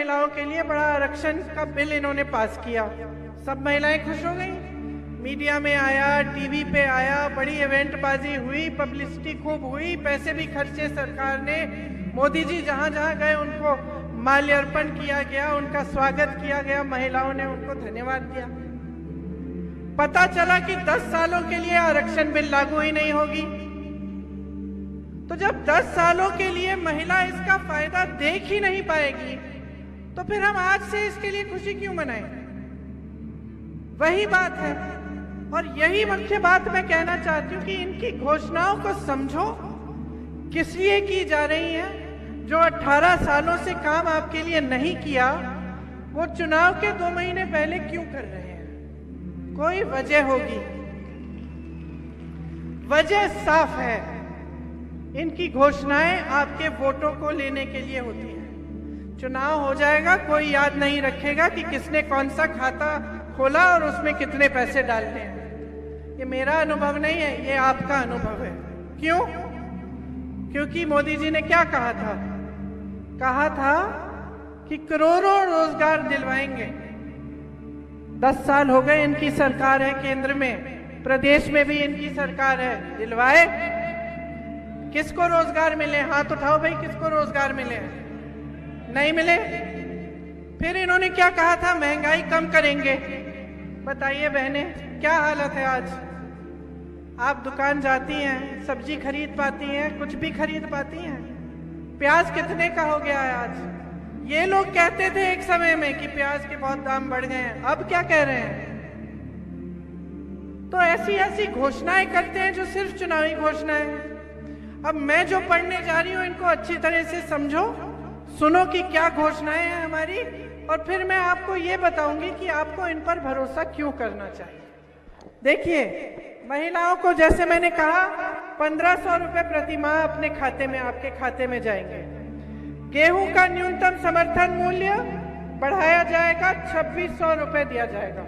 महिलाओं के लिए बड़ा आरक्षण का बिल इन्होंने पास किया। सब महिलाएं खुश हो गई, मीडिया में आया, टीवी पे आया, बड़ी इवेंटबाजी हुई, पब्लिसिटी खूब हुई, पैसे भी खर्चे सरकार ने। मोदी जी जहां जहां गए उनको माल्यार्पण किया गया, उनका स्वागत किया गया, महिलाओं ने उनको धन्यवाद दिया। पता चला कि 10 सालों के लिए आरक्षण बिल लागू ही नहीं होगी। तो जब 10 सालों के लिए महिला इसका फायदा देख ही नहीं पाएगी, तो फिर हम आज से इसके लिए खुशी क्यों मनाएं? वही बात है। और यही मुख्य बात मैं कहना चाहती हूँ कि इनकी घोषणाओं को समझो, किस लिए की जा रही है। जो 18 सालों से काम आपके लिए नहीं किया, वो चुनाव के 2 महीने पहले क्यों कर रहे हैं? कोई वजह होगी। वजह साफ है, इनकी घोषणाएं आपके वोटों को लेने के लिए होती हैं। चुनाव हो जाएगा, कोई याद नहीं रखेगा कि किसने कौन सा खाता खोला और उसमें कितने पैसे डालने हैं। ये मेरा अनुभव नहीं है, ये आपका अनुभव है। क्यों? क्योंकि मोदी जी ने क्या कहा था? कहा था कि करोड़ों रोजगार दिलवाएंगे। 10 साल हो गए इनकी सरकार है केंद्र में, प्रदेश में भी इनकी सरकार है, दिलवाए? किसको रोजगार मिले? हाथ उठाओ भाई, किसको रोजगार मिले? नहीं मिले। फिर इन्होंने क्या कहा था? महंगाई कम करेंगे। बताइए बहनें, क्या हालत है आज? आप दुकान जाती हैं, सब्जी खरीद पाती हैं, कुछ भी खरीद पाती हैं? प्याज कितने का हो गया है आज? ये लोग कहते थे एक समय में कि प्याज के बहुत दाम बढ़ गए हैं, अब क्या कह रहे हैं? तो ऐसी ऐसी घोषणाएं करते हैं जो सिर्फ चुनावी घोषणाएं हैं। अब मैं जो पढ़ने जा रही हूं, इनको अच्छी तरह से समझो, सुनो कि क्या घोषणाएं हैं हमारी, और फिर मैं आपको ये बताऊंगी कि आपको इन पर भरोसा क्यों करना चाहिए। देखिए, महिलाओं को जैसे मैंने कहा 1500 रुपए प्रति माह अपने खाते में, आपके खाते में जाएंगे। गेहूं का न्यूनतम समर्थन मूल्य बढ़ाया जाएगा, 2600 रुपए दिया जाएगा।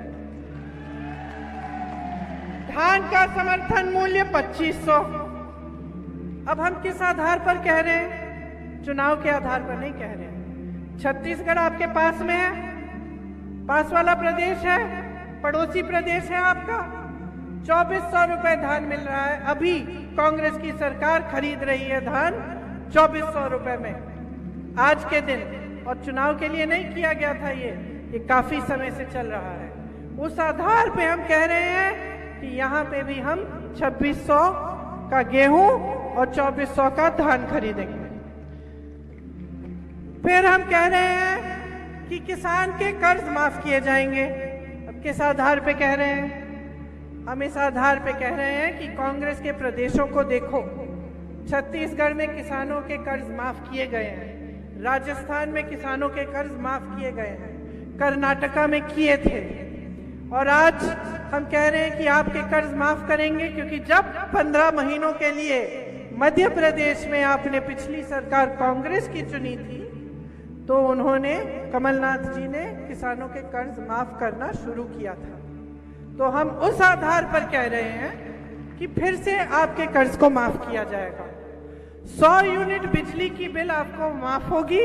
धान का समर्थन मूल्य 2500। अब हम किस आधार पर कह रहे हैं? चुनाव के आधार पर नहीं कह रहे हैं। छत्तीसगढ़ आपके पास में है, पास वाला प्रदेश है, पड़ोसी प्रदेश है आपका। 2400 रुपए धान मिल रहा है। अभी कांग्रेस की सरकार खरीद रही है धान 2400 रुपए में आज के दिन, और चुनाव के लिए नहीं किया गया था, ये काफी समय से चल रहा है। उस आधार पे हम कह रहे हैं कि यहाँ पे भी हम 2600 का गेहूं और 2400 का धान खरीदेंगे। फिर हम कह रहे हैं कि किसान के कर्ज माफ किए जाएंगे। अब किस आधार पे कह रहे हैं? हम इस आधार पे कह रहे हैं कि कांग्रेस के प्रदेशों को देखो, छत्तीसगढ़ में किसानों के कर्ज माफ किए गए हैं, राजस्थान में किसानों के कर्ज माफ किए गए हैं, कर्नाटका में किए थे, और आज हम कह रहे हैं कि आपके कर्ज माफ करेंगे। क्योंकि जब 15 महीनों के लिए मध्य प्रदेश में आपने पिछली सरकार कांग्रेस की चुनी थी, तो उन्होंने, कमलनाथ जी ने किसानों के कर्ज माफ करना शुरू किया था। तो हम उस आधार पर कह रहे हैं कि फिर से आपके कर्ज को माफ किया जाएगा। 100 यूनिट बिजली की बिल आपको माफ होगी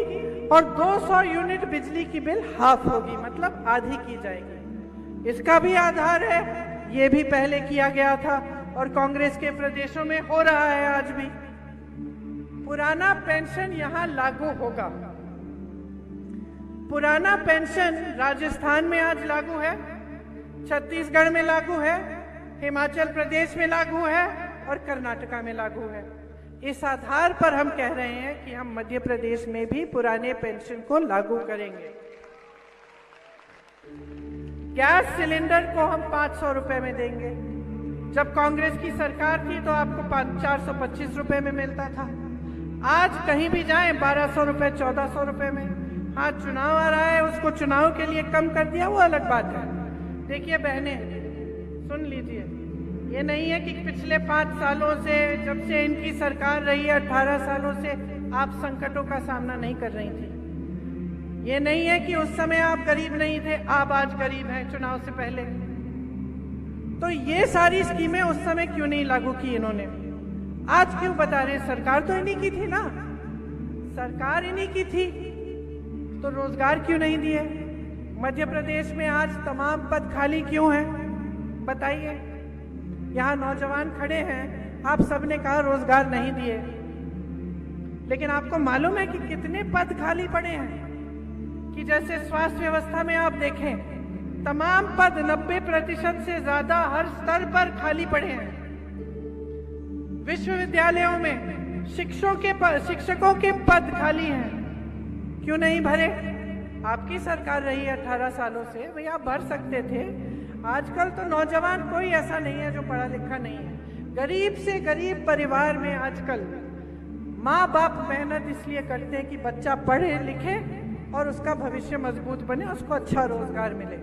और 200 यूनिट बिजली की बिल हाफ होगी, मतलब आधी की जाएगी। इसका भी आधार है, ये भी पहले किया गया था और कांग्रेस के प्रदेशों में हो रहा है आज भी। पुराना पेंशन यहां लागू होगा। पुराना पेंशन राजस्थान में आज लागू है, छत्तीसगढ़ में लागू है, हिमाचल प्रदेश में लागू है और कर्नाटका में लागू है। इस आधार पर हम कह रहे हैं कि हम मध्य प्रदेश में भी पुराने पेंशन को लागू करेंगे। गैस सिलेंडर को हम 500 रुपए में देंगे। जब कांग्रेस की सरकार थी तो आपको 425 रुपए में मिलता था, आज कहीं भी जाएं 1200 रुपए, 1400 रुपए में। हाँ, चुनाव आ रहा है, उसको चुनाव के लिए कम कर दिया, वो अलग बात है। देखिए बहनें, सुन लीजिए, ये नहीं है कि पिछले 5 सालों से, जब से इनकी सरकार रही है, 18 सालों से आप संकटों का सामना नहीं कर रही थी। ये नहीं है कि उस समय आप गरीब नहीं थे, आप आज गरीब हैं चुनाव से पहले। तो ये सारी स्कीमें उस समय क्यों नहीं लागू की इन्होंने? आज क्यों बता रहे हैं? सरकार तो इन्हीं की थी ना, सरकार इन्हीं की थी। तो रोजगार क्यों नहीं दिए? मध्य प्रदेश में आज तमाम पद खाली क्यों हैं? बताइए। यहाँ नौजवान खड़े हैं, आप सबने कहा रोजगार नहीं दिए, लेकिन आपको मालूम है कि कितने पद खाली पड़े हैं? कि जैसे स्वास्थ्य व्यवस्था में आप देखें, तमाम पद 90% से ज्यादा हर स्तर पर खाली पड़े हैं। विश्वविद्यालयों में शिक्षकों के पद खाली हैं, क्यों नहीं भरे? आपकी सरकार रही 18 सालों से, भैया आप भर सकते थे। आजकल तो नौजवान कोई ऐसा नहीं है जो पढ़ा लिखा नहीं है। गरीब से गरीब परिवार में आजकल माँ बाप मेहनत इसलिए करते हैं कि बच्चा पढ़े लिखे और उसका भविष्य मजबूत बने, उसको अच्छा रोजगार मिले।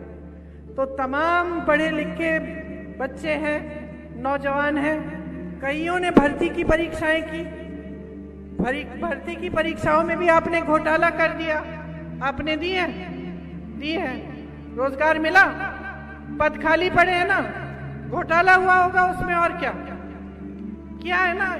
तो तमाम पढ़े लिखे बच्चे हैं, नौजवान हैं, कईयों ने भर्ती की परीक्षाएं की। भर्ती की परीक्षाओं में भी आपने घोटाला कर दिया। आपने दिए हैं, रोजगार मिला? पद खाली पड़े हैं ना, घोटाला हुआ होगा उसमें, और क्या है ना।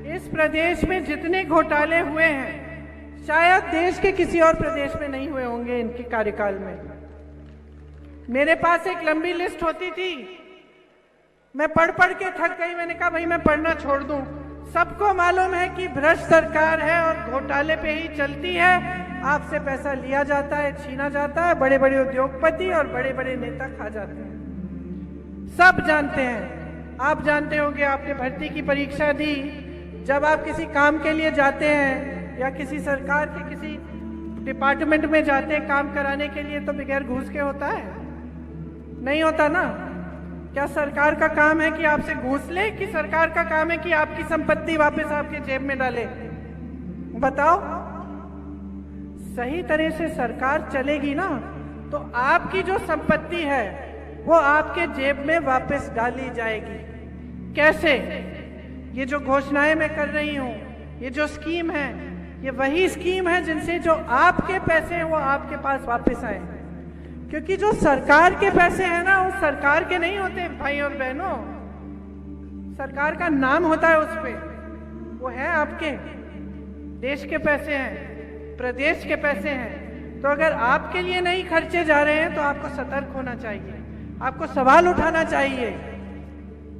इस प्रदेश में जितने घोटाले हुए हैं शायद देश के किसी और प्रदेश में नहीं हुए होंगे इनके कार्यकाल में। मेरे पास एक लंबी लिस्ट होती थी, मैं पढ़ के थक गई। मैंने कहा भाई मैं पढ़ना छोड़ दूं। सबको मालूम है कि भ्रष्ट सरकार है और घोटाले पे ही चलती है। आपसे पैसा लिया जाता है, छीना जाता है, बड़े बड़े उद्योगपति और बड़े बड़े नेता खा जाते हैं। सब जानते हैं। आप जानते होंगे, आपने भर्ती की परीक्षा दी। जब आप किसी काम के लिए जाते हैं या किसी सरकार के किसी डिपार्टमेंट में जाते हैं काम कराने के लिए, तो बगैर घूस के होता है? नहीं होता ना। क्या सरकार का काम है कि आपसे घूस ले, कि सरकार का काम है कि आपकी संपत्ति वापस आपके जेब में डाले? बताओ। सही तरह से सरकार चलेगी ना तो आपकी जो संपत्ति है वो आपके जेब में वापस डाली जाएगी। कैसे? ये जो घोषणाएं मैं कर रही हूं, ये जो स्कीम है, ये वही स्कीम है जिनसे जो आपके पैसे हैं वो आपके पास वापस आए। क्योंकि जो सरकार के पैसे हैं ना, वो सरकार के नहीं होते भाई और बहनों। सरकार का नाम होता है उस पे, वो है आपके देश के पैसे हैं, प्रदेश के पैसे हैं। तो अगर आपके लिए नहीं खर्चे जा रहे हैं तो आपको सतर्क होना चाहिए, आपको सवाल उठाना चाहिए।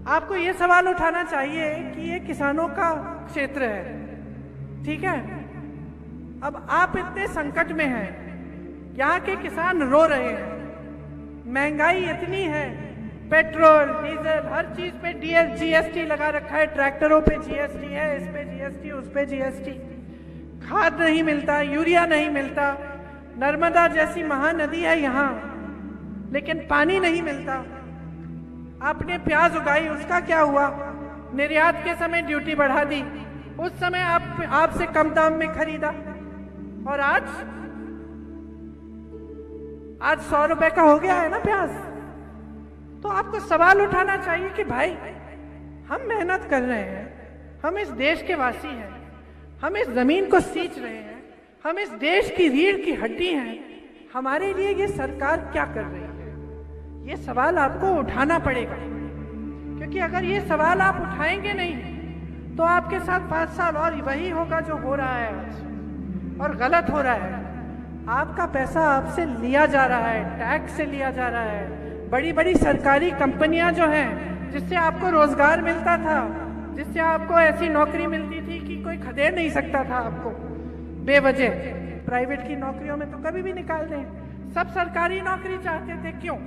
आपको ये सवाल उठाना चाहिए कि ये किसानों का क्षेत्र है, ठीक है? अब आप इतने संकट में हैं, यहाँ के किसान रो रहे हैं, महंगाई इतनी है, पेट्रोल डीजल हर चीज पे जीएसटी लगा रखा है, ट्रैक्टरों पे जीएसटी है, इस पे जीएसटी, उस पे जीएसटी, खाद नहीं मिलता, यूरिया नहीं मिलता। नर्मदा जैसी महानदी है यहाँ, लेकिन पानी नहीं मिलता। आपने प्याज उगाई, उसका क्या हुआ? निर्यात के समय ड्यूटी बढ़ा दी, उस समय आपसे कम दाम में खरीदा, और आज 100 रुपए का हो गया है ना प्याज। तो आपको सवाल उठाना चाहिए कि भाई हम मेहनत कर रहे हैं, हम इस देश के वासी हैं, हम इस जमीन को सींच रहे हैं, हम इस देश की रीढ़ की हड्डी हैं, हमारे लिए ये सरकार क्या कर रही है? ये सवाल आपको उठाना पड़ेगा। क्योंकि अगर ये सवाल आप उठाएंगे नहीं तो आपके साथ 5 साल और वही होगा जो हो रहा है आज, और गलत हो रहा है। आपका पैसा आपसे लिया जा रहा है, टैक्स से लिया जा रहा है। बड़ी बड़ी सरकारी कंपनियां जो हैं, जिससे आपको रोजगार मिलता था, जिससे आपको ऐसी नौकरी मिलती थी कि कोई खदेड़ नहीं सकता था आपको बेवजह। प्राइवेट की नौकरियों में तो कभी भी निकाल दें, सब सरकारी नौकरी चाहते थे। क्यों?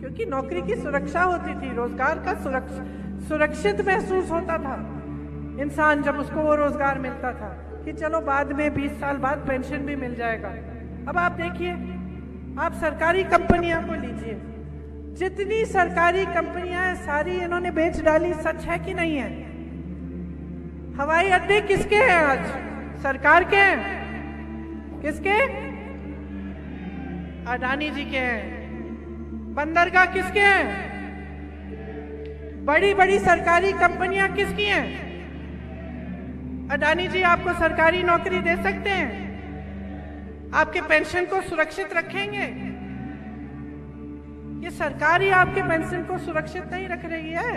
क्योंकि नौकरी की सुरक्षा होती थी, रोजगार का सुरक्षित महसूस होता था इंसान जब उसको वो रोजगार मिलता था कि चलो बाद में 20 साल बाद पेंशन भी मिल जाएगा। अब आप देखिए, आप सरकारी कंपनियां को लीजिए, जितनी सरकारी कंपनियां हैं सारी इन्होंने बेच डाली। सच है कि नहीं है? हवाई अड्डे किसके हैं आज? सरकार के हैं। किसके? अडानी जी के हैं। बंदरगाह किसके हैं? बड़ी बड़ी सरकारी कंपनियां किसकी हैं? अडानी जी आपको सरकारी नौकरी दे सकते हैं? आपके पेंशन को सुरक्षित रखेंगे? ये सरकार ही आपके पेंशन को सुरक्षित नहीं रख रही है।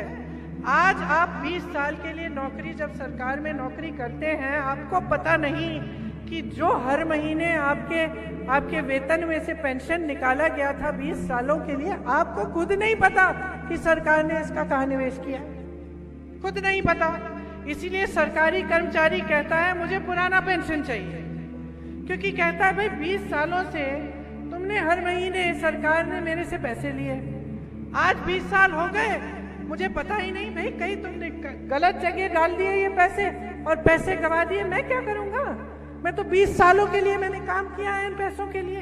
आज आप 20 साल के लिए नौकरी, जब सरकार में नौकरी करते हैं, आपको पता नहीं कि जो हर महीने आपके वेतन में से पेंशन निकाला गया था 20 सालों के लिए, आपको खुद नहीं पता कि सरकार ने इसका कहाँ निवेश किया, खुद नहीं पता। इसीलिए सरकारी कर्मचारी कहता है मुझे पुराना पेंशन चाहिए, क्योंकि कहता है भाई 20 सालों से तुमने हर महीने सरकार ने मेरे से पैसे लिए, आज 20 साल हो गए, मुझे पता ही नहीं भाई, कहीं तुमने गलत जगह डाल दिए ये पैसे और पैसे गवा दिए, मैं क्या करूंगा? मैं तो 20 सालों के लिए मैंने काम किया है इन पैसों के लिए।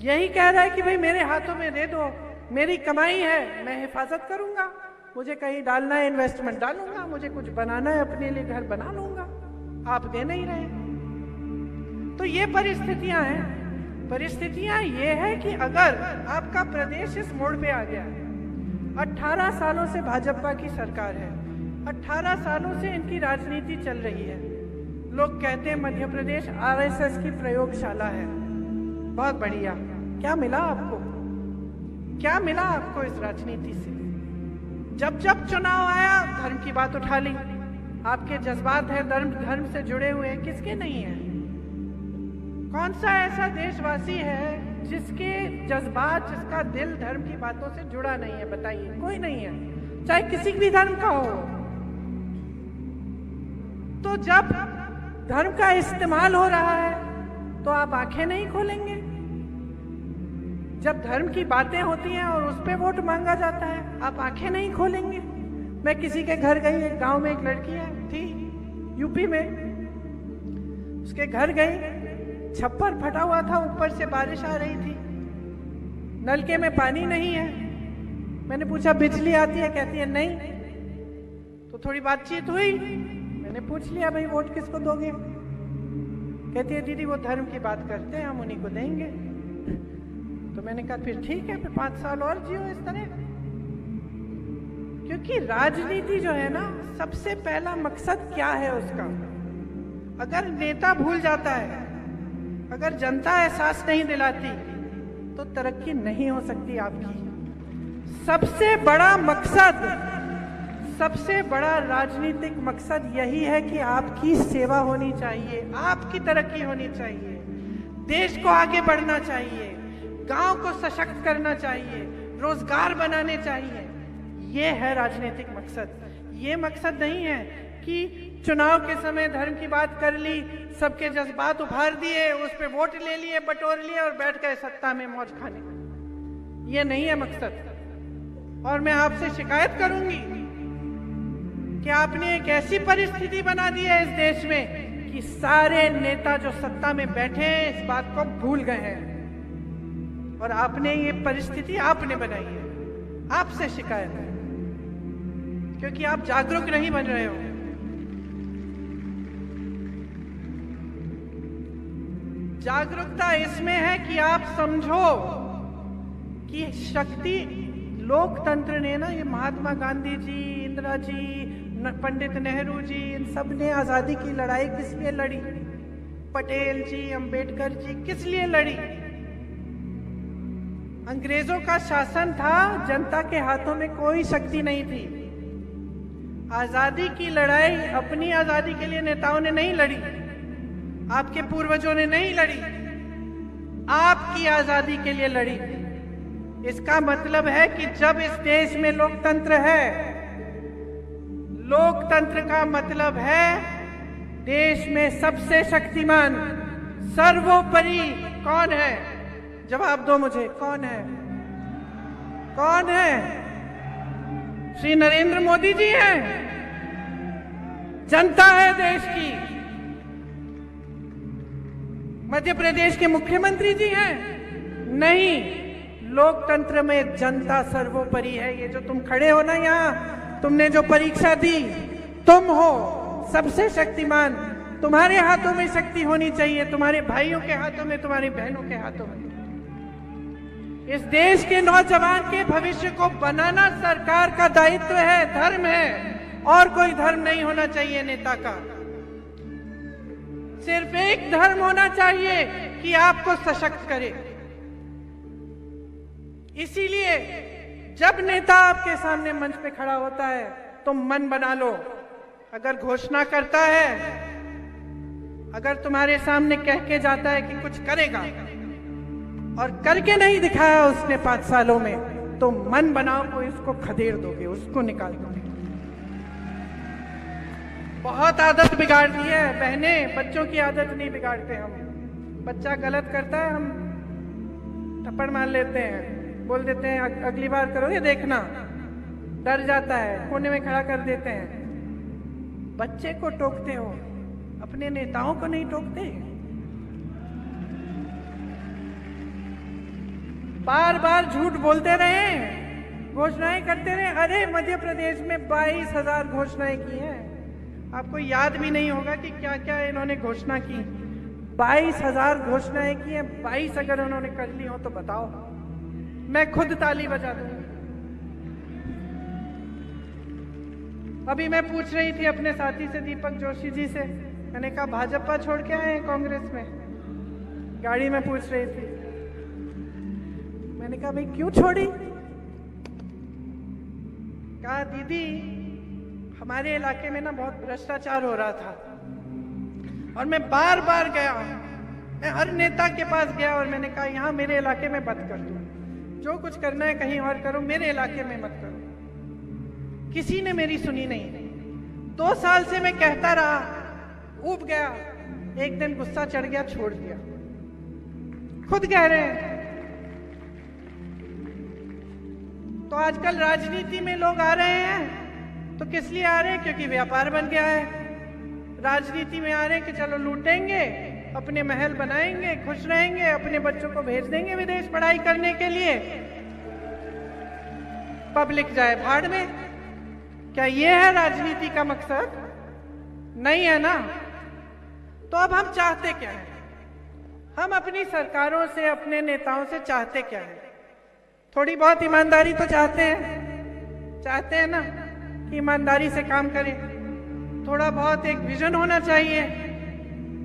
यही कह रहा है कि भाई मेरे हाथों में दे दो, मेरी कमाई है, मैं हिफाजत करूंगा, मुझे कहीं डालना है इन्वेस्टमेंट डालूंगा, मुझे कुछ बनाना है अपने लिए घर बना लूंगा, आप दे नहीं रहे। तो ये परिस्थितियां हैं। परिस्थितियां ये है कि अगर आपका प्रदेश इस मोड़ पे आ गया है, 18 सालों से भाजपा की सरकार है, 18 सालों से इनकी राजनीति चल रही है। लोग कहते हैं मध्य प्रदेश आरएसएस की प्रयोगशाला है, बहुत बढ़िया। क्या मिला आपको? क्या मिला आपको इस राजनीति से? जब जब चुनाव आया धर्म की बात उठा ली। आपके जज्बात है धर्म से जुड़े हुए, किसके नहीं है? कौन सा ऐसा देशवासी है जिसके जज्बात, जिसका दिल धर्म की बातों से जुड़ा नहीं है? बताइए, कोई नहीं है, चाहे किसी भी धर्म का हो। तो जब धर्म का इस्तेमाल हो रहा है तो आप आंखें नहीं खोलेंगे? जब धर्म की बातें होती हैं और उस पे वोट मांगा जाता है, आप आंखें नहीं खोलेंगे? मैं किसी के घर गई, एक गांव में एक लड़की है थी यूपी में, उसके घर गई, छप्पर फटा हुआ था, ऊपर से बारिश आ रही थी, नलके में पानी नहीं है। मैंने पूछा बिजली आती है? कहती है नहीं। तो थोड़ी बातचीत हुई, मैंने पूछ लिया भाई वोट किसको दोगे? कहती है दीदी वो धर्म की बात करते हैं, हम उन्हीं को देंगे। तो मैंने कहा फिर ठीक है, फिर 5 साल और जियो इस तरह। क्योंकि राजनीति जो है ना, सबसे पहला मकसद क्या है उसका? अगर नेता भूल जाता है, अगर जनता एहसास नहीं दिलाती, तो तरक्की नहीं हो सकती आपकी। सबसे बड़ा मकसद, सबसे बड़ा राजनीतिक मकसद यही है कि आपकी सेवा होनी चाहिए, आपकी तरक्की होनी चाहिए, देश को आगे बढ़ना चाहिए, गांव को सशक्त करना चाहिए, रोजगार बनाने चाहिए। ये है राजनीतिक मकसद। ये मकसद नहीं है कि चुनाव के समय धर्म की बात कर ली, सबके जज्बात उभार दिए, उस पे वोट ले लिए, बटोर लिए और बैठ गए सत्ता में मौज खाने। ये नहीं है मकसद। और मैं आपसे शिकायत करूंगी कि आपने एक ऐसी परिस्थिति बना दी है इस देश में कि सारे नेता जो सत्ता में बैठे हैं इस बात को भूल गए हैं। और आपने ये परिस्थिति आपने बनाई है, आपसे शिकायत है, क्योंकि आप जागरूक नहीं बन रहे हो। जागरूकता इसमें है कि आप समझो कि शक्ति लोकतंत्र ने ना, ये महात्मा गांधी जी, इंदिरा जी, पंडित नेहरू जी, इन सब ने आजादी की लड़ाई किस लिए लड़ी? पटेल जी, अंबेडकर जी किस लिए लड़ी? अंग्रेजों का शासन था, जनता के हाथों में कोई शक्ति नहीं थी। आजादी की लड़ाई अपनी आजादी के लिए नेताओं ने नहीं लड़ी, आपके पूर्वजों ने नहीं लड़ी, आपकी आजादी के लिए लड़ी। इसका मतलब है कि जब इस देश में लोकतंत्र है, लोकतंत्र का मतलब है देश में सबसे शक्तिमान, सर्वोपरि कौन है? जवाब दो मुझे, कौन है? कौन है? श्री नरेंद्र मोदी जी हैं। जनता है देश की। मध्य प्रदेश के मुख्यमंत्री जी हैं? नहीं, लोकतंत्र में जनता सर्वोपरि है। ये जो तुम खड़े हो ना यहाँ, तुमने जो परीक्षा दी, तुम हो सबसे शक्तिमान। तुम्हारे हाथों में शक्ति होनी चाहिए, तुम्हारे भाइयों के हाथों में, तुम्हारी बहनों के हाथों में। इस देश के नौजवान के भविष्य को बनाना सरकार का दायित्व है, धर्म है, और कोई धर्म नहीं होना चाहिए नेता का। सिर्फ एक धर्म होना चाहिए कि आपको सशक्त करे। इसीलिए जब नेता आपके सामने मंच पे खड़ा होता है तो मन बना लो, अगर घोषणा करता है, अगर तुम्हारे सामने कह के जाता है कि कुछ करेगा और करके नहीं दिखाया उसने 5 सालों में, तो मन बनाओ को इसको खदेड़ दोगे, उसको निकाल दोगे। बहुत आदत बिगाड़ दी है बहने, बच्चों की आदत नहीं बिगाड़ते हम। बच्चा गलत करता है, हम थप्पड़ मार लेते हैं, बोल देते हैं अगली बार करोगे देखना, डर जाता है, कोने में खड़ा कर देते हैं। बच्चे को टोकते हो, अपने नेताओं को नहीं टोकते। बार बार झूठ बोलते रहे, घोषणाएं करते रहे। अरे मध्य प्रदेश में 22,000 घोषणाएं की हैं, आपको याद भी नहीं होगा कि क्या क्या इन्होंने घोषणा की। 22,000 घोषणाएं की हैं, 22 अगर उन्होंने कर ली हो तो बताओ, मैं खुद ताली बजा दूंगी। अभी मैं पूछ रही थी अपने साथी से, दीपक जोशी जी से, मैंने कहा भाजपा छोड़ के आए हैं कांग्रेस में, गाड़ी में पूछ रही थी। मैंने कहा भाई क्यों छोड़ी? कहा दीदी हमारे इलाके में ना बहुत भ्रष्टाचार हो रहा था और मैं बार बार गया, मैं हर नेता के पास गया और मैंने कहा यहाँ मेरे इलाके में मत कर दो, जो कुछ करना है कहीं और करो, मेरे इलाके में मत करो। किसी ने मेरी सुनी नहीं। 2 साल से मैं कहता रहा, ऊब गया, एक दिन गुस्सा चढ़ गया, छोड़ दिया। खुद कह रहे हैं। तो आजकल राजनीति में लोग आ रहे हैं तो किस लिए आ रहे हैं? क्योंकि व्यापार बन गया है। राजनीति में आ रहे हैं कि चलो लूटेंगे, अपने महल बनाएंगे, खुश रहेंगे, अपने बच्चों को भेज देंगे विदेश पढ़ाई करने के लिए, पब्लिक जाए भाड़ में। क्या ये है राजनीति का मकसद? नहीं है ना। तो अब हम चाहते क्या है? हम अपनी सरकारों से, अपने नेताओं से चाहते क्या है? थोड़ी बहुत ईमानदारी तो चाहते हैं ना, कि ईमानदारी से काम करें। थोड़ा बहुत एक विजन होना चाहिए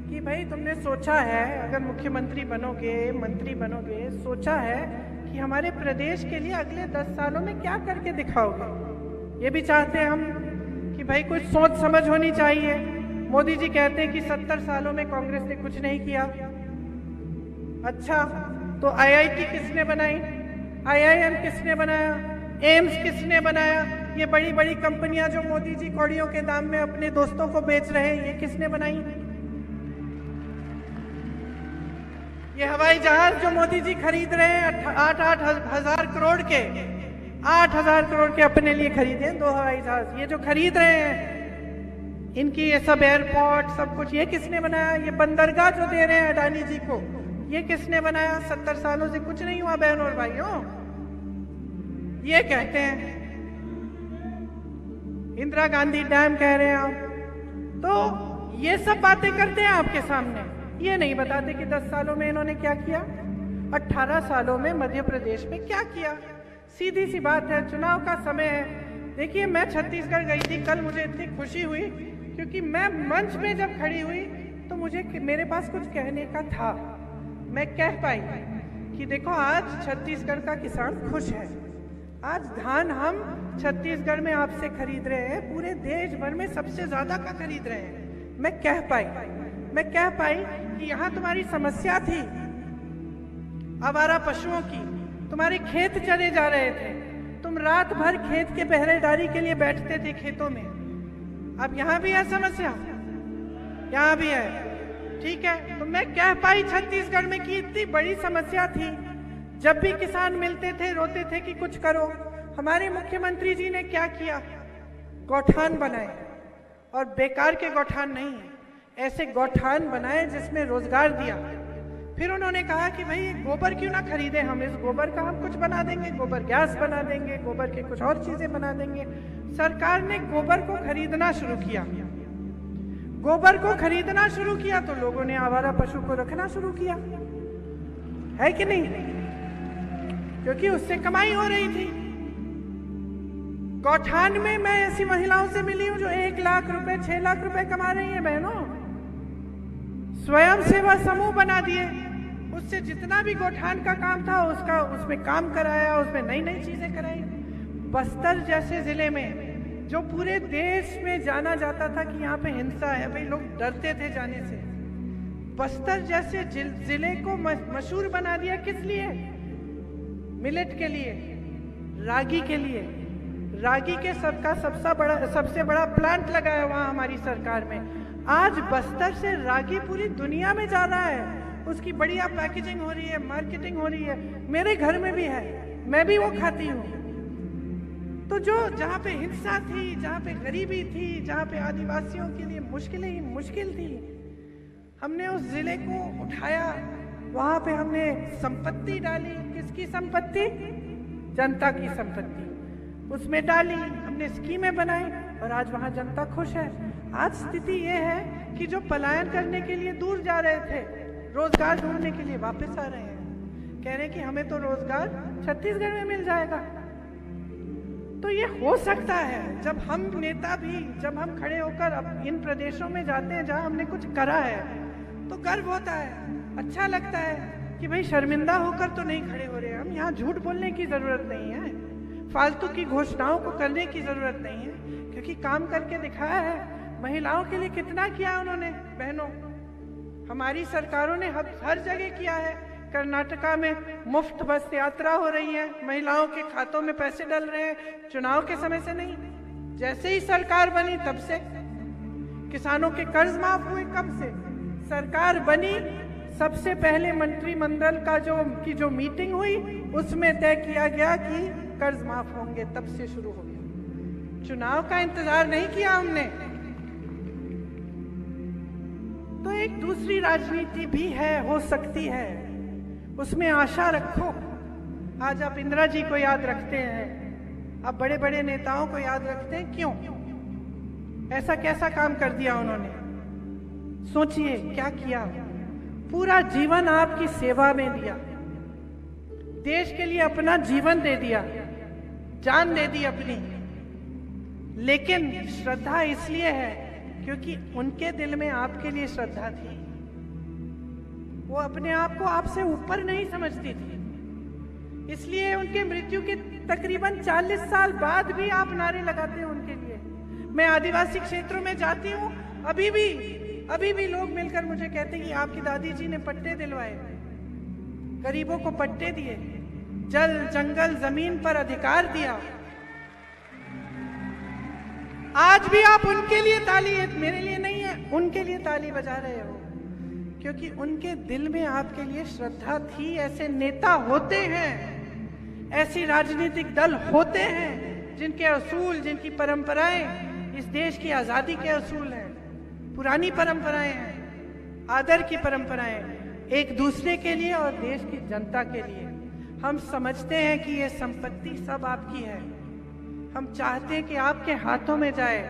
कि भाई तुमने सोचा है, अगर मुख्यमंत्री बनोगे, मंत्री बनोगे, सोचा है कि हमारे प्रदेश के लिए अगले 10 सालों में क्या करके दिखाओगे। ये भी चाहते हैं हम कि भाई कुछ सोच समझ होनी चाहिए। मोदी जी कहते हैं कि 70 सालों में कांग्रेस ने कुछ नहीं किया। अच्छा, तो IIT किसने बनाई? IIM किसने बनाया? एम्स किसने बनाया? ये बड़ी बड़ी कंपनियां जो मोदी जी कौड़ियों के दाम में अपने दोस्तों को बेच रहे हैं, ये किसने बनाई? ये हवाई जहाज जो मोदी जी खरीद रहे हैं 8-8 हजार करोड़ के, 8,000 करोड़ के अपने लिए खरीदे 2 हवाई जहाज, ये जो खरीद रहे हैं, इनकी ये सब एयरपोर्ट सब कुछ ये किसने बनाया? ये बंदरगाह जो दे रहे हैं अडानी जी को, ये किसने बनाया? 70 सालों से कुछ नहीं हुआ बहनों और भाइयों। ये कहते हैं इंदिरा गांधी डैम कह रहे हैं आप, तो ये सब बातें करते हैं आपके सामने। ये नहीं बताते कि 10 सालों में इन्होंने क्या किया, 18 सालों में मध्य प्रदेश में क्या किया। सीधी सी बात है, चुनाव का समय है। देखिए मैं छत्तीसगढ़ गई थी कल, मुझे इतनी खुशी हुई क्योंकि मैं मंच में जब खड़ी हुई तो मेरे पास कुछ कहने का था। मैं कह पाई कि देखो आज छत्तीसगढ़ का किसान खुश है, आज धान हम छत्तीसगढ़ में आपसे खरीद रहे हैं, पूरे देश भर में सबसे ज्यादा का खरीद रहे हैं। मैं कह पाई कि यहाँ तुम्हारी समस्या थी आवारा पशुओं की, तुम्हारे खेत चले जा रहे थे, तुम रात भर खेत के पहरेदारी के लिए बैठते थे खेतों में। अब यहाँ भी है समस्या, यहाँ भी है, ठीक है। तो मैं कह पाई छत्तीसगढ़ में कि इतनी बड़ी समस्या थी, जब भी किसान मिलते थे रोते थे कि कुछ करो। हमारे मुख्यमंत्री जी ने क्या किया? गौठान बनाए, और बेकार के गौठान नहीं है, ऐसे गौठान बनाए जिसमें रोजगार दिया। फिर उन्होंने कहा कि भाई गोबर क्यों ना खरीदे, हम इस गोबर का हम कुछ बना देंगे, गोबर गैस बना देंगे, गोबर के कुछ और चीजें बना देंगे। सरकार ने गोबर को खरीदना शुरू किया। गोबर को खरीदना शुरू किया तो लोगों ने आवारा पशु को रखना शुरू किया, है कि नहीं? क्योंकि उससे कमाई हो रही थी। गौठान में मैं ऐसी महिलाओं से मिली हूं जो 1 लाख रुपए 6 लाख रुपए कमा रही हैं बहनों। स्वयं सेवा समूह बना दिए, उससे जितना भी गौठान का काम था उसमें काम कराया, उसमें नई नई चीजें कराई। बस्तर जैसे जिले में, जो पूरे देश में जाना जाता था कि यहाँ पे हिंसा है, भाई लोग डरते थे जाने से, बस्तर जैसे जिले को मशहूर बना दिया। किस लिए? मिलेट के लिए, रागी के लिए। रागी के सबसे बड़ा प्लांट लगाया वहाँ हमारी सरकार में। आज बस्तर से रागी पूरी दुनिया में जा रहा है, उसकी बढ़िया पैकेजिंग हो रही है, मार्केटिंग हो रही है। मेरे घर में भी है, मैं भी वो खाती हूँ। तो जो जहाँ पे हिंसा थी, जहाँ पे गरीबी थी, जहाँ पे आदिवासियों के लिए मुश्किलें ही मुश्किल थी, हमने उस जिले को उठाया, वहाँ पे हमने संपत्ति डाली। किसकी संपत्ति? जनता की संपत्ति उसमें डाली, हमने स्कीमें बनाई और आज वहाँ जनता खुश है। आज स्थिति ये है कि जो पलायन करने के लिए दूर जा रहे थे, रोजगार ढूंढने के लिए वापस आ रहे हैं, कह रहे हैं कि हमें तो रोजगार छत्तीसगढ़ में मिल जाएगा। तो ये हो सकता है जब हम नेता भी, जब हम खड़े होकर अब इन प्रदेशों में जाते हैं जहां हमने कुछ करा है, तो गर्व होता है, अच्छा लगता है कि भाई शर्मिंदा होकर तो नहीं खड़े हो रहे। हम यहाँ झूठ बोलने की जरूरत नहीं है, फालतू की घोषणाओं को करने की जरूरत नहीं है, क्योंकि काम करके दिखाया है। महिलाओं के लिए कितना किया उन्होंने, बहनों, हमारी सरकारों ने हर जगह किया है। कर्नाटका में मुफ्त बस यात्रा हो रही है, महिलाओं के खातों में पैसे डल रहे हैं, चुनाव के समय से नहीं, जैसे ही सरकार बनी तब से। किसानों के कर्ज माफ हुए कब से? सरकार बनी सबसे पहले मंत्रिमंडल का जो मीटिंग हुई उसमें तय किया गया कि कर्ज माफ होंगे, तब से शुरू हो गया। चुनाव का इंतजार नहीं किया हमने। तो एक दूसरी राजनीति भी है, हो सकती है, उसमें आशा रखो। आज आप इंदिरा जी को याद रखते हैं, आप बड़े बड़े नेताओं को याद रखते हैं, क्यों? ऐसा कैसा काम कर दिया उन्होंने? सोचिए क्या किया। पूरा जीवन आपकी सेवा में दिया, देश के लिए अपना जीवन दे दिया, जान दे दी अपनी। लेकिन श्रद्धा इसलिए है क्योंकि उनके दिल में आपके लिए श्रद्धा थी। वो अपने आप को आपसे ऊपर नहीं समझती थी, इसलिए उनके मृत्यु के तकरीबन 40 साल बाद भी आप नारे लगाते हैं उनके लिए। मैं आदिवासी क्षेत्रों में जाती हूँ, अभी भी लोग मिलकर मुझे कहते हैं कि आपकी दादी जी ने पट्टे दिलवाए, गरीबों को पट्टे दिए, जल जंगल जमीन पर अधिकार दिया। आज भी आप उनके लिए ताली, मेरे लिए नहीं है, उनके लिए ताली बजा रहे हो, क्योंकि उनके दिल में आपके लिए श्रद्धा थी। ऐसे नेता होते हैं, ऐसी राजनीतिक दल होते हैं जिनके असूल, जिनकी परंपराएं इस देश की आजादी के असूल हैं, पुरानी परंपराएं हैं, आदर की परंपराएं, एक दूसरे के लिए और देश की जनता के लिए। हम समझते हैं कि ये संपत्ति सब आपकी है, हम चाहते हैं कि आपके हाथों में जाए।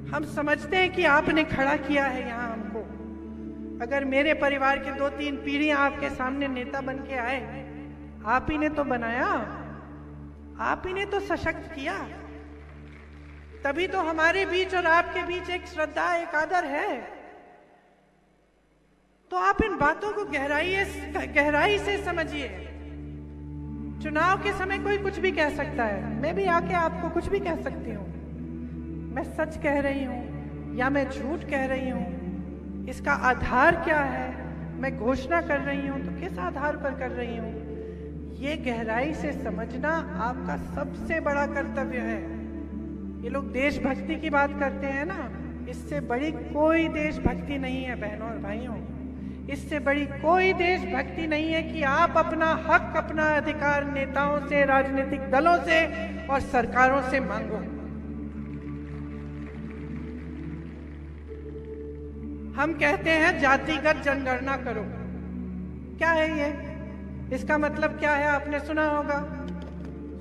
हम समझते हैं कि आपने खड़ा किया है यहाँ हमको। अगर मेरे परिवार के 2-3 पीढ़ियां आपके सामने नेता बन के आए, आप ही ने तो बनाया, आप ही ने तो सशक्त किया, तभी तो हमारे बीच और आपके बीच एक श्रद्धा, एक आदर है। तो आप इन बातों को गहराई से समझिए। चुनाव के समय कोई कुछ भी कह सकता है, मैं भी आके आपको कुछ भी कह सकती हूँ। मैं सच कह रही हूँ या मैं झूठ कह रही हूँ, इसका आधार क्या है? मैं घोषणा कर रही हूँ तो किस आधार पर कर रही हूँ? ये गहराई से समझना आपका सबसे बड़ा कर्तव्य है। ये लोग देशभक्ति की बात करते हैं ना, इससे बड़ी कोई देशभक्ति नहीं है बहनों और भाइयों। इससे बड़ी कोई देशभक्ति नहीं है कि आप अपना हक, अपना अधिकार नेताओं से, राजनीतिक दलों से और सरकारों से मांगो। हम कहते हैं जातिगत जनगणना करो। क्या है ये? इसका मतलब क्या है? आपने सुना होगा,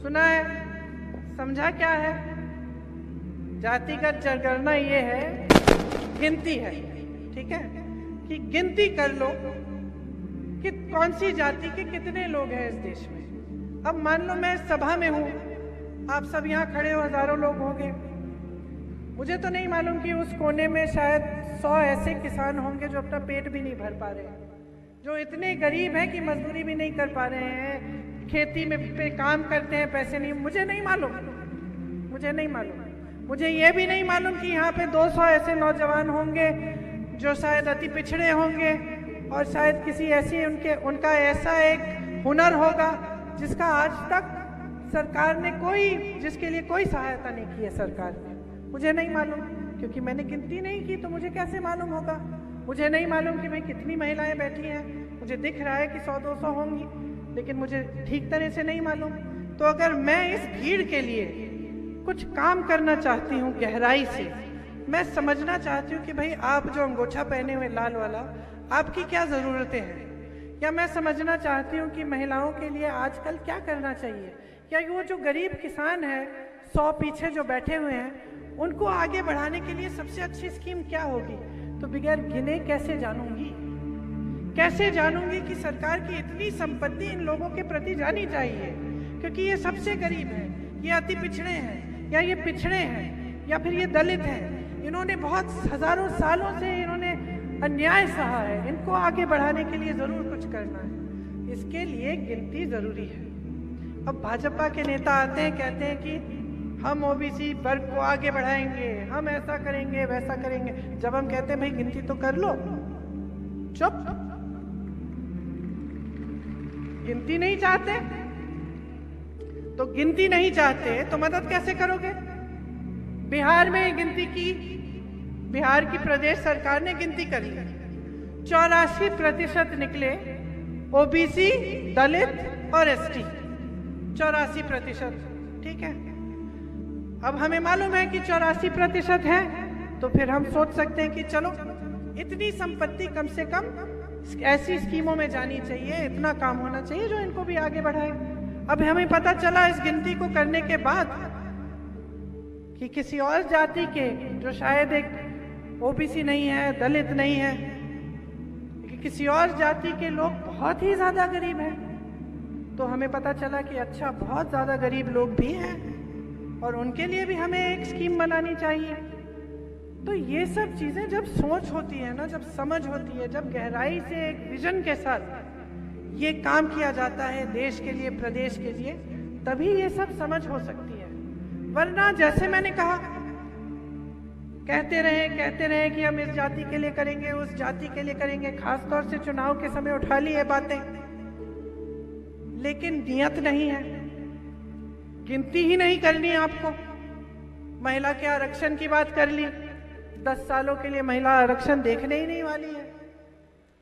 सुना है, समझा क्या है? जातिगत जनगणना ये है, गिनती है, ठीक है, कि गिनती कर लो कि कौन सी जाति के कितने लोग हैं इस देश में। अब मान लो मैं सभा में हूं, आप सब यहाँ खड़े हो, हजारों लोग होंगे, मुझे तो नहीं मालूम कि उस कोने में शायद 100 ऐसे किसान होंगे जो अपना पेट भी नहीं भर पा रहे हैं, जो इतने गरीब हैं कि मजदूरी भी नहीं कर पा रहे हैं, खेती में पे काम करते हैं, पैसे नहीं, मुझे नहीं मालूम, मुझे नहीं मालूम। मुझे ये भी नहीं मालूम कि यहाँ पे 200 ऐसे नौजवान होंगे जो शायद अति पिछड़े होंगे और शायद किसी ऐसी उनका ऐसा एक हुनर होगा जिसका आज तक सरकार ने जिसके लिए कोई सहायता नहीं की है सरकार ने। मुझे नहीं मालूम, क्योंकि मैंने गिनती नहीं की, तो मुझे कैसे मालूम होगा। मुझे नहीं मालूम कि भाई कितनी महिलाएं बैठी हैं। मुझे दिख रहा है कि 100-200 होंगी, लेकिन मुझे ठीक तरह से नहीं मालूम। तो अगर मैं इस भीड़ के लिए कुछ काम करना चाहती हूँ गहराई से, मैं समझना चाहती हूँ कि भाई आप जो अंगोछा पहने हुए लाल वाला, आपकी क्या ज़रूरतें हैं, या मैं समझना चाहती हूँ कि महिलाओं के लिए आजकल क्या करना चाहिए, या वो जो गरीब किसान है 100 पीछे जो बैठे हुए हैं, उनको आगे बढ़ाने के लिए सबसे अच्छी स्कीम क्या होगी। तो बगैर गिने कैसे जानूंगी कि सरकार की इतनी संपत्ति इन लोगों के प्रति जानी चाहिए, क्योंकि ये सबसे गरीब है, ये अति पिछड़े हैं, या ये पिछड़े हैं, या फिर ये दलित हैं। इन्होंने बहुत हजारों सालों से इन्होंने अन्याय सहा है, इनको आगे बढ़ाने के लिए जरूर कुछ करना है। इसके लिए गिनती जरूरी है। अब भाजपा के नेता आते हैं, कहते हैं कि हम ओबीसी वर्ग को आगे बढ़ाएंगे, हम ऐसा करेंगे वैसा करेंगे। जब हम कहते हैं भाई गिनती तो कर लो, चुप। गिनती नहीं चाहते तो गिनती नहीं चाहते तो मदद कैसे करोगे। बिहार में गिनती की, बिहार की प्रदेश सरकार ने गिनती कर ली, 84% निकले ओबीसी, दलित और एसटी, 84%। ठीक है, अब हमें मालूम है कि 84% है, तो फिर हम सोच सकते हैं कि चलो इतनी संपत्ति कम से कम ऐसी स्कीमों में जानी चाहिए, इतना काम होना चाहिए जो इनको भी आगे बढ़ाए। अब हमें पता चला इस गिनती को करने के बाद कि किसी और जाति के, जो शायद एक ओबीसी नहीं है, दलित नहीं है, किसी और जाति के लोग बहुत ही ज्यादा गरीब हैं। तो हमें पता चला कि अच्छा, बहुत ज्यादा गरीब लोग भी हैं और उनके लिए भी हमें एक स्कीम बनानी चाहिए। तो ये सब चीजें जब सोच होती है ना, जब समझ होती है, जब गहराई से एक विजन के साथ ये काम किया जाता है देश के लिए, प्रदेश के लिए, तभी ये सब समझ हो सकती है। वरना जैसे मैंने कहा, कहते रहे कि हम इस जाति के लिए करेंगे, उस जाति के लिए करेंगे, खासतौर से चुनाव के समय उठा ली है बातें, लेकिन नियत नहीं है, गिनती ही नहीं करनी है आपको। महिला के आरक्षण की बात कर ली, 10 सालों के लिए महिला आरक्षण देखने ही नहीं वाली है,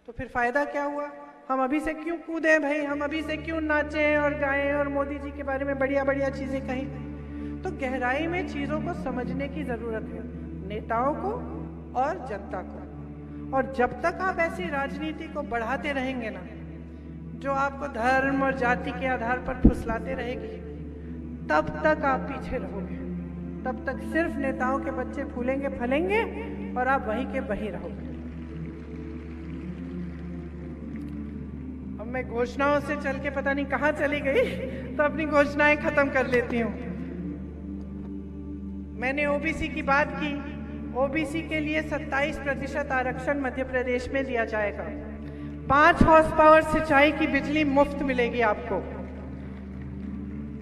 तो फिर फायदा क्या हुआ। हम अभी से क्यों कूदे भाई, हम अभी से क्यों नाचें और गाएं और मोदी जी के बारे में बढ़िया बढ़िया चीजें कहें। तो गहराई में चीजों को समझने की जरूरत है, नेताओं को और जनता को। और जब तक आप ऐसी राजनीति को बढ़ाते रहेंगे ना, जो आपको धर्म और जाति के आधार पर फुसलाते रहेगी, तब तक आप पीछे रहोगे। तब तक सिर्फ नेताओं के बच्चे फूलेंगे फलेंगे और आप वहीं के वहीं रहोगे। अब मैं घोषणाओं से चल के पता नहीं कहाँ चली गई, तो अपनी घोषणाएं खत्म कर लेती हूँ। मैंने ओबीसी की बात की। ओबीसी के लिए 27% आरक्षण मध्य प्रदेश में दिया जाएगा। 5 हॉर्स पावर सिंचाई की बिजली मुफ्त मिलेगी आपको।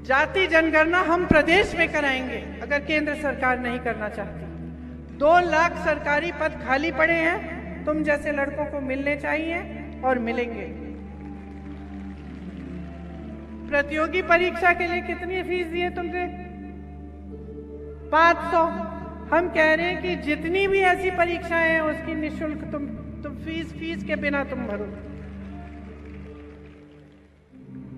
जाति जनगणना हम प्रदेश में कराएंगे अगर केंद्र सरकार नहीं करना चाहती। 2 लाख सरकारी पद खाली पड़े हैं, तुम जैसे लड़कों को मिलने चाहिए और मिलेंगे। प्रतियोगी परीक्षा के लिए कितनी फीस दी है तुमने? 500। हम कह रहे हैं कि जितनी भी ऐसी परीक्षाएं हैं उसकी निःशुल्क तुम फीस के बिना तुम भरो।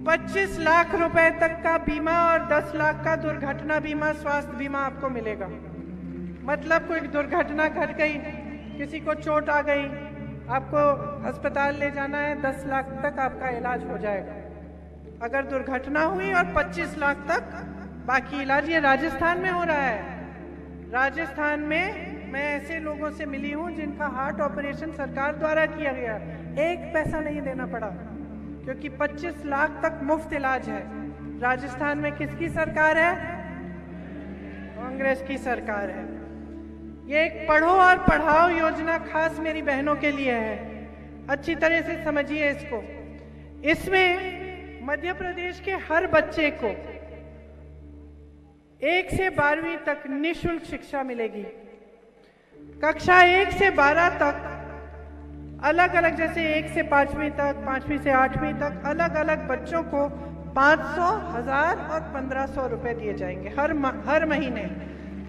25 लाख रुपए तक का बीमा और 10 लाख का दुर्घटना बीमा, स्वास्थ्य बीमा आपको मिलेगा। मतलब कोई दुर्घटना घट गई, किसी को चोट आ गई, आपको अस्पताल ले जाना है, 10 लाख तक आपका इलाज हो जाएगा अगर दुर्घटना हुई, और 25 लाख तक बाकी इलाज। ये राजस्थान में हो रहा है। राजस्थान में मैं ऐसे लोगों से मिली हूँ जिनका हार्ट ऑपरेशन सरकार द्वारा किया गया, 1 पैसा नहीं देना पड़ा, क्योंकि 25 लाख तक मुफ्त इलाज है। राजस्थान में किसकी सरकार है? कांग्रेस की सरकार है। ये एक पढ़ो और पढ़ाओ योजना खास मेरी बहनों के लिए है, अच्छी तरह से समझिए इसको। इसमें मध्य प्रदेश के हर बच्चे को 1 से 12वीं तक निःशुल्क शिक्षा मिलेगी। कक्षा 1 से 12 तक अलग अलग, जैसे 1 से 5वीं तक, 5वीं से 8वीं तक अलग अलग बच्चों को 500, 1000 और 1500 रुपए दिए जाएंगे हर महीने,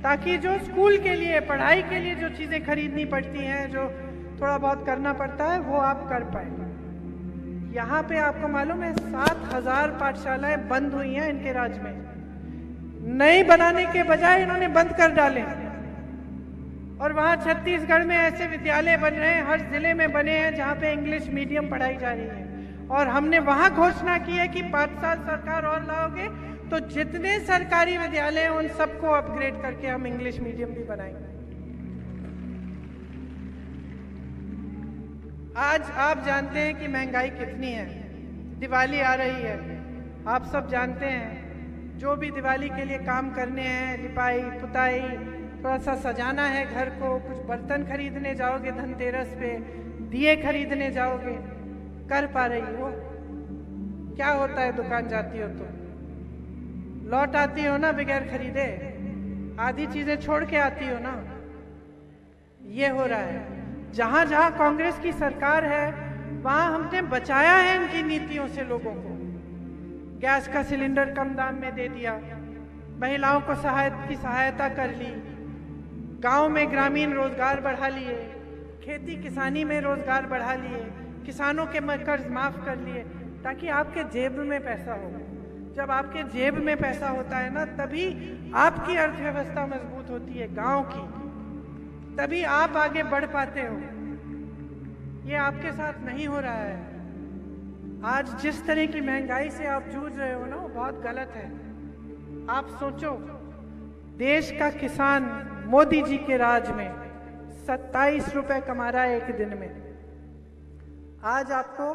ताकि जो स्कूल के लिए, पढ़ाई के लिए जो चीज़ें खरीदनी पड़ती हैं, जो थोड़ा बहुत करना पड़ता है, वो आप कर पाए। यहाँ पे आपको मालूम है 7000 पाठशालाएं बंद हुई हैं इनके राज्य में। नई बनाने के बजाय इन्होंने बंद कर डाले, और वहाँ छत्तीसगढ़ में ऐसे विद्यालय बन रहे हैं, हर जिले में बने हैं जहाँ पे इंग्लिश मीडियम पढ़ाई जा रही है। और हमने वहाँ घोषणा की है कि 5 साल सरकार और लाओगे तो जितने सरकारी विद्यालय हैं उन सबको अपग्रेड करके हम इंग्लिश मीडियम भी बनाएंगे। आज आप जानते हैं कि महंगाई कितनी है। दिवाली आ रही है, आप सब जानते हैं, जो भी दिवाली के लिए काम करने हैं, लिपाई पुताई, थोड़ा सा सजाना है घर को, कुछ बर्तन खरीदने जाओगे धनतेरस पे, दिए खरीदने जाओगे, कर पा रही हो? क्या होता है, दुकान जाती हो तो लौट आती हो ना बगैर खरीदे, आधी चीजें छोड़ के आती हो ना। ये हो रहा है। जहां जहां कांग्रेस की सरकार है वहां हमने बचाया है इनकी नीतियों से लोगों को। गैस का सिलेंडर कम दाम में दे दिया, महिलाओं को सहायता कर ली, गांव में ग्रामीण रोजगार बढ़ा लिए, खेती किसानी में रोजगार बढ़ा लिए, किसानों के कर्ज माफ कर लिए, ताकि आपके जेब में पैसा हो। जब आपके जेब में पैसा होता है ना, तभी आपकी अर्थव्यवस्था मजबूत होती है गांव की, तभी आप आगे बढ़ पाते हो। ये आपके साथ नहीं हो रहा है। आज जिस तरह की महंगाई से आप जूझ रहे हो ना, वो बहुत गलत है। आप सोचो, देश का किसान मोदी जी के राज में 27 रुपए कमा रहा है एक दिन में। आज आपको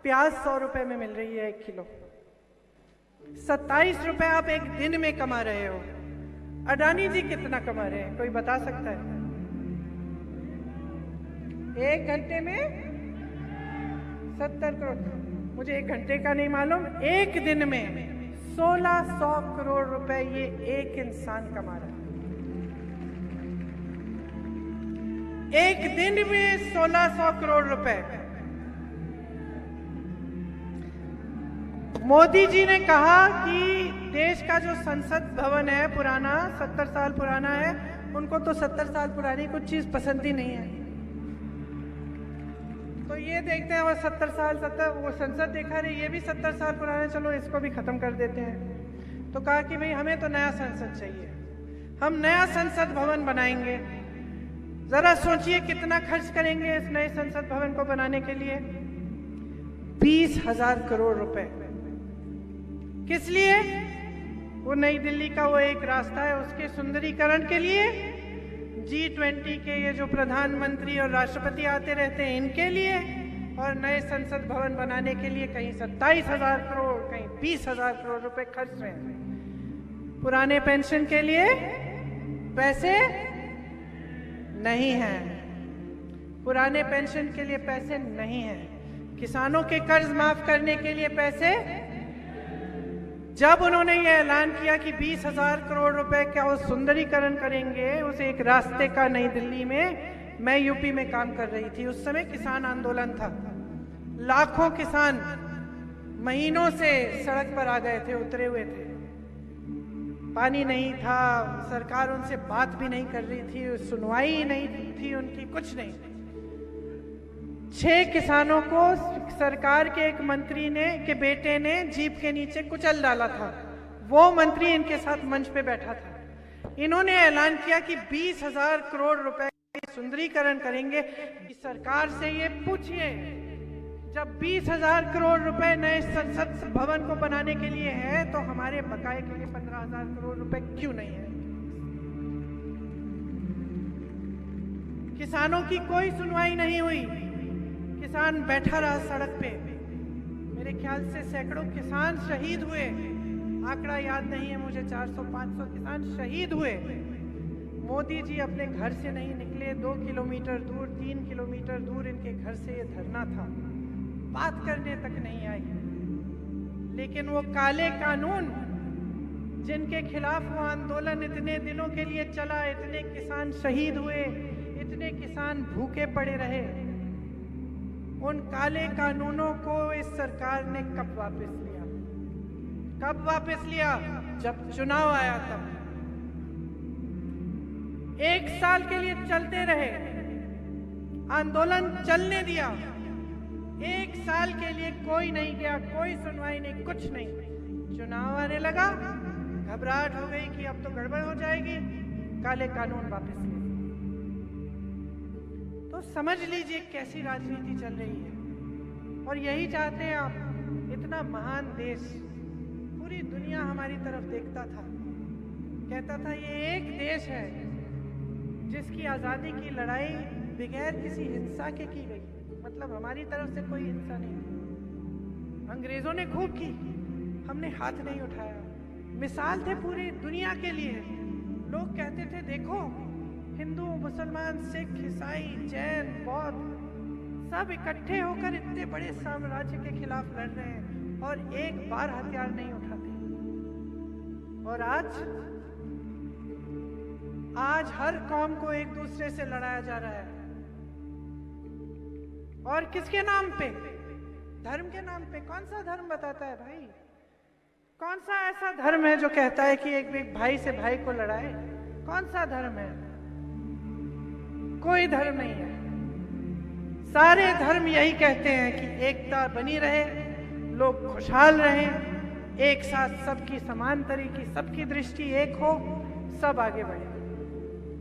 प्याज 100 रुपए में मिल रही है 1 किलो। 27 रुपए आप एक दिन में कमा रहे हो। अडानी जी कितना कमा रहे हैं, कोई बता सकता है? 1 घंटे में 70 करोड़। मुझे 1 घंटे का नहीं मालूम, एक दिन में 1600 करोड़ रुपए ये एक इंसान कमा रहा है। एक दिन में 1600 करोड़ रुपए। मोदी जी ने कहा कि देश का जो संसद भवन है पुराना, 70 साल पुराना है, उनको तो 70 साल पुरानी कुछ चीज पसंद ही नहीं है। तो ये देखते हैं वो 70 साल वो संसद देखा रही, ये भी 70 साल पुराना है, चलो इसको भी खत्म कर देते हैं। तो कहा कि भाई हमें तो नया संसद चाहिए, हम नया संसद भवन बनाएंगे। जरा सोचिए कितना खर्च करेंगे इस नए संसद भवन को बनाने के लिए? 20,000 करोड़ रुपए। किस लिए? वो नई दिल्ली का वो एक रास्ता है, उसके सुंदरीकरण के लिए, G20 के ये जो प्रधानमंत्री और राष्ट्रपति आते रहते हैं इनके लिए, और नए संसद भवन बनाने के लिए कहीं 27,000 करोड़, कहीं 20,000 करोड़ रुपए खर्च रहे हैं। पुराने पेंशन के लिए पैसे नहीं हैं, पुराने पेंशन के लिए पैसे नहीं हैं, किसानों के कर्ज माफ करने के लिए पैसे। जब उन्होंने ये ऐलान किया कि 20,000 करोड़ रुपए का वो सुंदरीकरण करेंगे उस एक रास्ते का नई दिल्ली में, मैं यूपी में काम कर रही थी, उस समय किसान आंदोलन था। लाखों किसान महीनों से सड़क पर आ गए थे, उतरे हुए थे। पानी नहीं था, सरकार उनसे बात भी नहीं कर रही थी, सुनवाई ही नहीं थी उनकी, कुछ नहीं। 6 किसानों को सरकार के एक मंत्री के बेटे ने जीप के नीचे कुचल डाला था। वो मंत्री इनके साथ मंच पे बैठा था। इन्होंने ऐलान किया कि 20,000 करोड़ रुपए सुंदरीकरण करेंगे। सरकार से ये पूछिए, जब 20,000 करोड़ रुपए नए संसद भवन को बनाने के लिए है, तो हमारे बकाये के लिए 15,000 करोड़ रुपए क्यों नहीं है? किसानों की कोई सुनवाई नहीं हुई, किसान बैठा रहा सड़क पे। मेरे ख्याल से सैकड़ों किसान शहीद हुए, आंकड़ा याद नहीं है मुझे, 400-500 किसान शहीद हुए। मोदी जी अपने घर से नहीं निकले, 2 किलोमीटर दूर, 3 किलोमीटर दूर इनके घर से ये धरना था, बात करने तक नहीं आई। लेकिन वो काले कानून जिनके खिलाफ वो आंदोलन इतने दिनों के लिए चला, इतने किसान शहीद हुए, इतने किसान भूखे पड़े रहे, उन काले कानूनों को इस सरकार ने कब वापस लिया? कब वापस लिया? जब चुनाव आया तब। 1 साल के लिए चलते रहे, आंदोलन चलने दिया, 1 साल के लिए कोई नहीं गया, कोई सुनवाई नहीं, कुछ नहीं। चुनाव आने लगा, घबराहट हो गई कि अब तो गड़बड़ हो जाएगी, काले कानून वापस ले। तो समझ लीजिए कैसी राजनीति चल रही है। और यही चाहते हैं आप। इतना महान देश, पूरी दुनिया हमारी तरफ देखता था, कहता था ये एक देश है जिसकी आज़ादी की लड़ाई बगैर किसी हिंसा के की गई। मतलब हमारी तरफ से कोई हिंसा नहीं। अंग्रेजों ने खूब की, हमने हाथ नहीं उठाया। मिसाल थे पूरी दुनिया के लिए। लोग कहते थे देखो, हिंदू, मुसलमान, सिख, ईसाई, जैन, बौद्ध सब इकट्ठे होकर इतने बड़े साम्राज्य के खिलाफ लड़ रहे हैं और एक बार हथियार नहीं उठाते। और आज हर कौम को एक दूसरे से लड़ाया जा रहा है। और किसके नाम पे? धर्म के नाम पे। कौन सा धर्म बताता है भाई? कौन सा ऐसा धर्म है जो कहता है कि एक भाई से भाई को लड़ाए? कौन सा धर्म है? कोई धर्म नहीं है। सारे धर्म यही कहते हैं कि एकता बनी रहे, लोग खुशहाल रहें, एक साथ सबकी समान तरीके, सबकी दृष्टि एक हो, सब आगे बढ़े।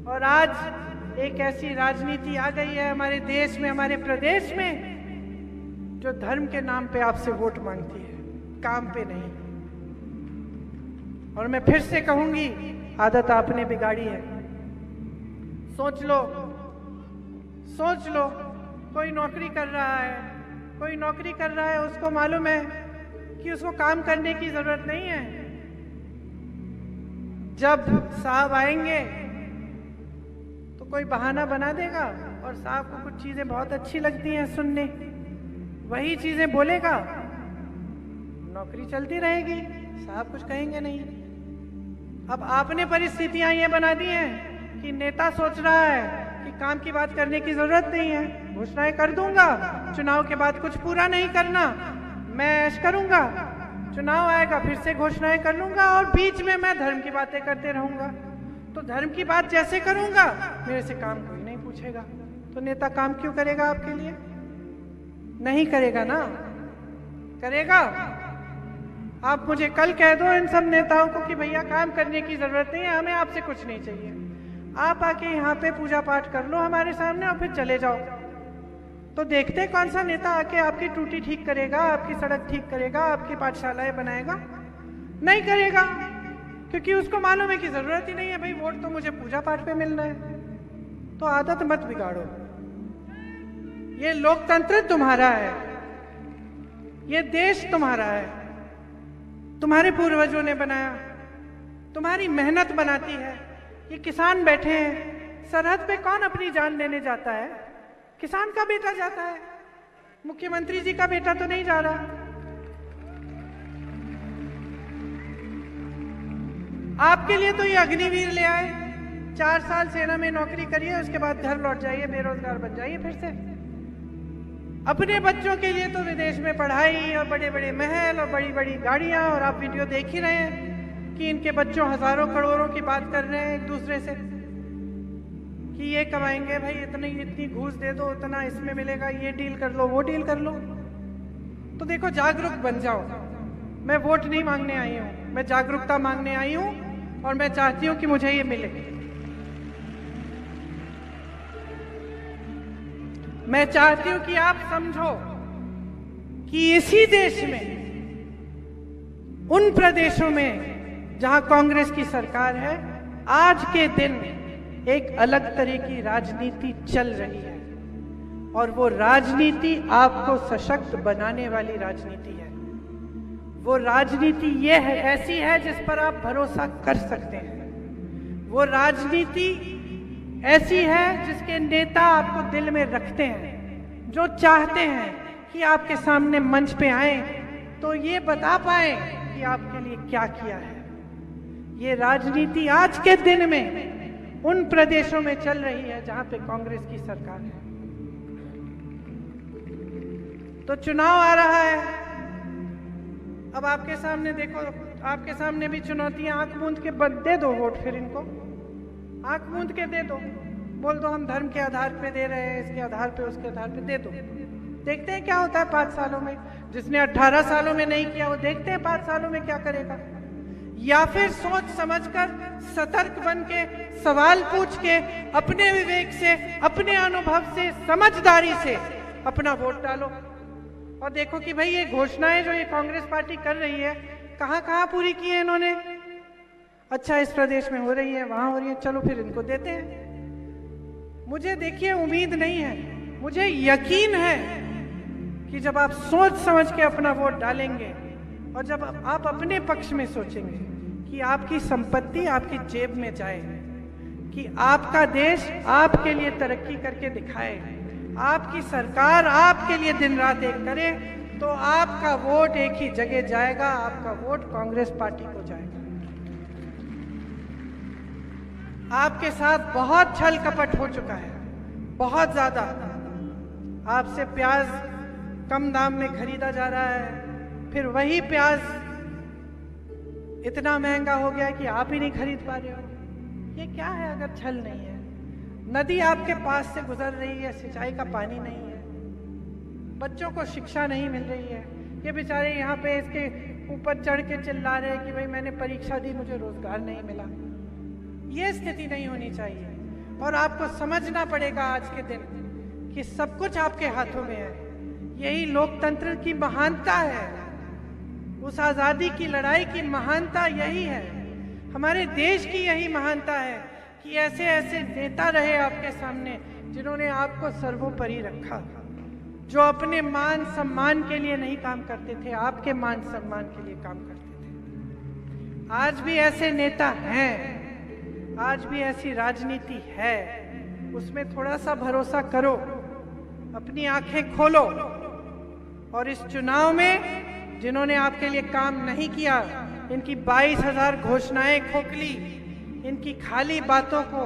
और आज एक ऐसी राजनीति आ गई है हमारे देश में, हमारे प्रदेश में, जो धर्म के नाम पे आपसे वोट मांगती है, काम पे नहीं। और मैं फिर से कहूंगी, आदत आपने बिगाड़ी है। सोच लो, सोच लो, कोई नौकरी कर रहा है, कोई नौकरी कर रहा है, उसको मालूम है कि उसको काम करने की जरूरत नहीं है। जब साहब आएंगे तो कोई बहाना बना देगा और साहब को कुछ चीजें बहुत अच्छी लगती हैं सुनने, वही चीजें बोलेगा, नौकरी चलती रहेगी, साहब कुछ कहेंगे नहीं। अब आपने परिस्थितियां ये बना दी हैं कि नेता सोच रहा है कि काम की बात करने की जरूरत नहीं है, घोषणाएं कर दूंगा, चुनाव के बाद कुछ पूरा नहीं करना, मैं ऐश करूंगा, चुनाव आएगा फिर से घोषणाएं कर लूंगा और बीच में मैं धर्म की बातें करते रहूंगा। तो धर्म की बात जैसे करूंगा मेरे से काम कोई नहीं पूछेगा, तो नेता काम क्यों करेगा आपके लिए? नहीं करेगा ना। करेगा? आप मुझे कल कह दो इन सब नेताओं को कि भैया काम करने की जरूरत नहीं है, हमें आपसे कुछ नहीं चाहिए, आप आके यहाँ पे पूजा पाठ कर लो हमारे सामने और फिर चले जाओ। तो देखते कौन सा नेता आके आपकी टूटी ठीक करेगा, आपकी सड़क ठीक करेगा, आपकी पाठशालाएं बनाएगा। नहीं करेगा, क्योंकि उसको मालूम है कि जरूरत ही नहीं है, भाई वोट तो मुझे पूजा पाठ पे मिलना है। तो आदत मत बिगाड़ो। ये लोकतंत्र तुम्हारा है, ये देश तुम्हारा है, तुम्हारे पूर्वजों ने बनाया, तुम्हारी मेहनत बनाती है। ये किसान बैठे हैं सरहद पे, कौन अपनी जान लेने जाता है? किसान का बेटा जाता है, मुख्यमंत्री जी का बेटा तो नहीं जा रहा। आपके लिए तो ये अग्निवीर ले आए, 4 साल सेना में नौकरी करिए, उसके बाद घर लौट जाइए, बेरोजगार बन जाइए फिर से। अपने बच्चों के लिए तो विदेश में पढ़ाई और बड़े बड़े महल और बड़ी बड़ी गाड़ियां, और आप वीडियो देख ही रहे हैं कि इनके बच्चों हजारों करोड़ों की बात कर रहे हैं एक दूसरे से कि ये कमाएंगे भाई, इतनी घूस दे दो, इतना इसमें मिलेगा, ये डील कर लो, वो डील कर लो। तो देखो, जागरूक बन जाओ। मैं वोट नहीं मांगने आई हूं, मैं जागरूकता मांगने आई हूं और मैं चाहती हूं कि मुझे ये मिले। मैं चाहती हूं कि आप समझो कि इसी देश में, उन प्रदेशों में जहां कांग्रेस की सरकार है, आज के दिन एक अलग तरह की राजनीति चल रही है, और वो राजनीति आपको सशक्त बनाने वाली राजनीति है। वो राजनीति ये है, ऐसी है जिस पर आप भरोसा कर सकते हैं। वो राजनीति ऐसी है जिसके नेता आपको दिल में रखते हैं, जो चाहते हैं कि आपके सामने मंच पे आए, तो ये बता पाए कि आपके लिए क्या किया है। ये राजनीति आज के दिन में उन प्रदेशों में चल रही है जहां पे कांग्रेस की सरकार है। तो चुनाव आ रहा है, अब आपके सामने देखो, आपके सामने भी चुनौतियां। आंख मूंद के दे दो वोट, फिर इनको आंख मूंद के दे दो, बोल दो हम धर्म के आधार पे दे रहे हैं, इसके आधार पे उसके आधार पे दे दो। देखते हैं क्या होता है 5 सालों में। जिसने 18 सालों में नहीं किया वो देखते हैं 5 सालों में क्या करेगा। या फिर सोच समझकर, सतर्क बन के, सवाल पूछ के, अपने विवेक से, अपने अनुभव से, समझदारी से अपना वोट डालो और देखो कि भाई ये घोषणाएं जो ये कांग्रेस पार्टी कर रही है कहां कहां पूरी की है इन्होंने। अच्छा, इस प्रदेश में हो रही है, वहां हो रही है, चलो फिर इनको देते हैं। मुझे देखिए उम्मीद नहीं है, मुझे यकीन है कि जब आप सोच समझ के अपना वोट डालेंगे और जब आप अपने पक्ष में सोचेंगे कि आपकी संपत्ति आपकी जेब में जाए, कि आपका देश आपके लिए तरक्की करके दिखाए, आपकी सरकार आपके लिए दिन रात एक करे, तो आपका वोट एक ही जगह जाएगा, आपका वोट कांग्रेस पार्टी को जाएगा। आपके साथ बहुत छल कपट हो चुका है, बहुत ज्यादा। आपसे प्याज कम दाम में खरीदा जा रहा है, फिर वही प्याज इतना महंगा हो गया कि आप ही नहीं खरीद पा रहे हो। ये क्या है अगर छल नहीं है? नदी आपके पास से गुजर रही है, सिंचाई का पानी नहीं है, बच्चों को शिक्षा नहीं मिल रही है, ये बेचारे यहाँ पे इसके ऊपर चढ़ के चिल्ला रहे हैं कि भाई मैंने परीक्षा दी, मुझे रोजगार नहीं मिला। ये स्थिति नहीं होनी चाहिए और आपको समझना पड़ेगा आज के दिन कि सब कुछ आपके हाथों में है। यही लोकतंत्र की महानता है, उस आजादी की लड़ाई की महानता यही है, हमारे देश की यही महानता है कि ऐसे ऐसे नेता रहे आपके सामने जिन्होंने आपको सर्वोपरि रखा, जो अपने मान सम्मान के लिए नहीं काम करते थे, आपके मान सम्मान के लिए काम करते थे। आज भी ऐसे नेता हैं, आज भी ऐसी राजनीति है, उसमें थोड़ा सा भरोसा करो, अपनी आंखें खोलो और इस चुनाव में जिन्होंने आपके लिए काम नहीं किया, इनकी 22,000 घोषणाएं खोखली, इनकी खाली बातों को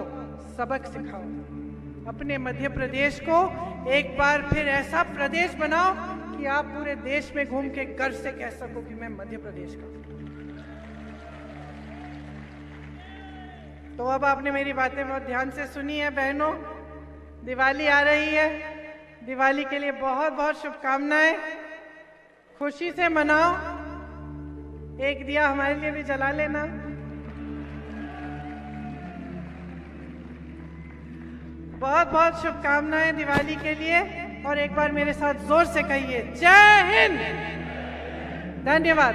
सबक सिखाओ। अपने मध्य प्रदेश को एक बार फिर ऐसा प्रदेश बनाओ कि आप पूरे देश में घूम के गर्व से कह सको कि मैं मध्य प्रदेश का हूं। तो अब आपने मेरी बातें बहुत ध्यान से सुनी है बहनों। दिवाली आ रही है, दिवाली के लिए बहुत बहुत शुभकामनाएं। खुशी से मनाओ, एक दिया हमारे लिए भी जला लेना। बहुत बहुत शुभकामनाएं दिवाली के लिए और एक बार मेरे साथ जोर से कहिए जय हिंद। धन्यवाद।